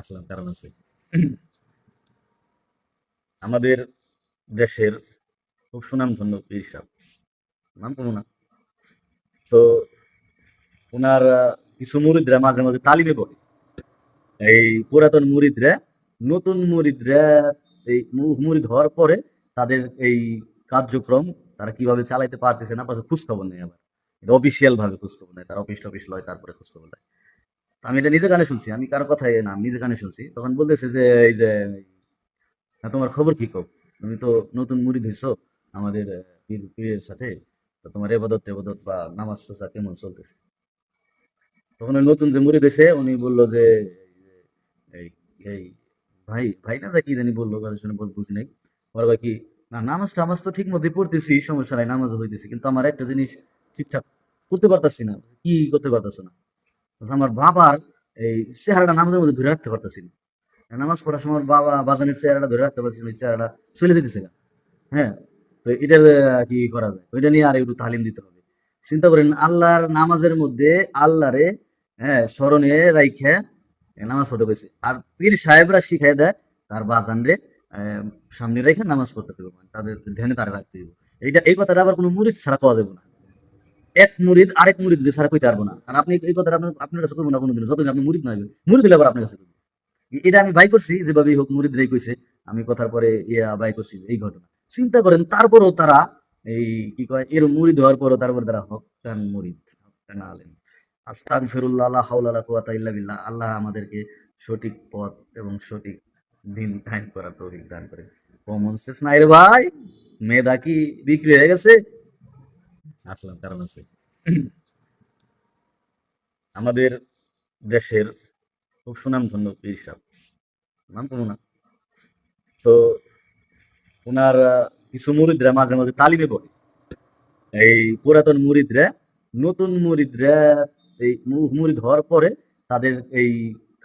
আসলাম কারণ আছে আমাদের দেশের খুব সুনামধন্য পীর সাহেব, নাম কোনো না। তো ওনার কিছু মুরিদরা মাঝে মাঝে তালিমে পড়ে। এই পুরাতন মুরিদরা নতুন মুরিদরা এই মুরিদ হওয়ার পরে তাদের এই কার্যক্রম তারা কিভাবে চালাইতে পারতেছে না পাশে খোঁজ খবর নেই। আবার এটা অফিসিয়াল ভাবে খোঁজ খবর নেয়, তারা অফিস টফিস লয় তারপরে খোঁজ খবর নেয়। তো আমি এটা নিজে কানে শুনছি, আমি কারো কথাই না, আমি নিজে কানে শুনছি। তখন বলতেছে যে এই যে না, তোমার খবর কি কব, তুমি তো নতুন মুরিদ হইছো আমাদের পীরের সাথে, তো তোমার এবাদত টেবাদত বা নামাজ রোজা কেমন চলতেছে? তখন ওই নতুন যে মুরিদ এসে উনি বললো যে এই এই ভাই ভাই না যা কি জানি বললো, কথা শুনে বুঝি নাই। ওরা কয় কি, না নামাজ টামাজ তো ঠিক মতোই পড়তেছি, সমস্যা নাই, নামাজ হইতেছি, কিন্তু আমার একটা জিনিস ঠিকঠাক করতে পারতাছি না। কি করতে পারতাছো না? বলছে, আমার বাবার এই চেহারাটা নামাজের মধ্যে ধরে রাখতে পারতাছি না। নামাজ পড়ার সময় বাবা বাজানের চেহারাটা ধরে রাখতে পারছি না, ওই চেহারাটা চলে দিতেছে গা। হ্যাঁ, তো এটার কি করা যায়, ওইটা নিয়ে আর একটু তালিম দিতে হবে। চিন্তা করেন, আল্লাহর নামাজের মধ্যে আল্লাহরে স্মরণে রাইখে নামাজ পড়তে কইছে, আর পীর সাহেবরা শিখাই দেয় তার বাজান রে সামনে রেখে নামাজ পড়তে হবে, মানে তাদের ধ্যানে তারা রাখতে হবে। এইটা এই কথাটা আবার কোনো মুরিদ ছাড়া পাওয়া যাবে না। এক মুরিদ আরেক মুরিদ ছাড়া কইতে পারবো না। আর আপনি এই কথাটা আপনার কাছে করবো না কোনোদিন, যতদিন আপনি মুরিদ না হইবেন। মুরিদ হলে আবার আপনার কাছে করবো। এটা আমি বাই করছি, যেভাবেই হোক মুরিদ রেই কইছে, আমি কথার পরে ইয়া বাই করছি যে এই ঘটনা। চিন্তা করেন, তারপরও তারা এই কি কয় এর মুরিদ হওয়ার পরও তারপর তারা হক্কান মুরিদ, হক্কান আলেম। আস্তাগফিরুল্লাহ, লা হাওলা ওয়ালা কুওয়াতা ইল্লা বিল্লাহ। আল্লাহ আমাদেরকে সঠিক পথ এবং সঠিক দিন কায়েম করার তৌফিক দান করে। কমন সেন্স নাই রে ভাই, মেধা কি বিক্রি হয়ে গেছে? আসলাম কারণ আছে আমাদের দেশের খুব সুনামধন্য পীর সাহেব, নাম কোনো না। তো ওনার কিছু মুরিদরা মাঝে মাঝে তালিমে পড়ে। এই পুরাতন মুরিদরা নতুন মুরিদরা এই মুরিদ হওয়ার পরে তাদের এই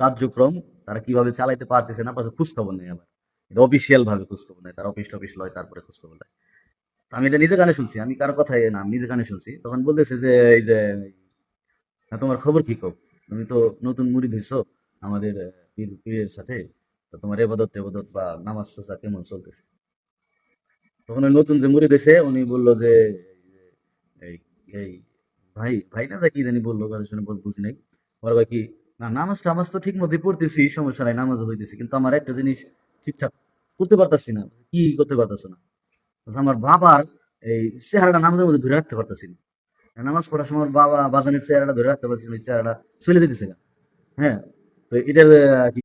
কার্যক্রম তারা কিভাবে চালাইতে পারতেছে না পাশে খোঁজ খবর নেই। আবার এটা অফিসিয়াল ভাবে খোঁজ খবর নেয়, তারা অফিস টফিস লয় তারপরে খোঁজ খবর নেয়। তো আমি এটা নিজে কানে শুনছি, আমি কারো কথাই না, আমি নিজে কানে শুনছি। তখন বলতেছে যে এই যে না, তোমার খবর কি কব, তুমি তো নতুন মুরিদ হইছো আমাদের পীরের সাথে, তো তোমার এবাদত টেবাদত বা নামাজ রোজা কেমন চলতেছে? তখন ওই নতুন যে মুরিদ এসে উনি বললো যে এই এই ভাই ভাই না যা কি জানি বললো, কথা শুনে বুঝি নাই। ওরা কয় কি, না নামাজ টামাজ তো ঠিক মতোই পড়তেছি, সমস্যা নাই, নামাজ হইতেছি, কিন্তু আমার একটা জিনিস ঠিকঠাক করতে পারতাছি না। কি করতে পারতাছো না? বলছে, আমার বাবার এই চেহারাটা নামাজের মধ্যে ধরে রাখতে পারতাছি না। নামাজ পড়ার সময় বাবা বাজানের চেহারাটা ধরে রাখতে পারছি না, ওই চেহারাটা চলে দিতেছে গা। হ্যাঁ, তো এটার কি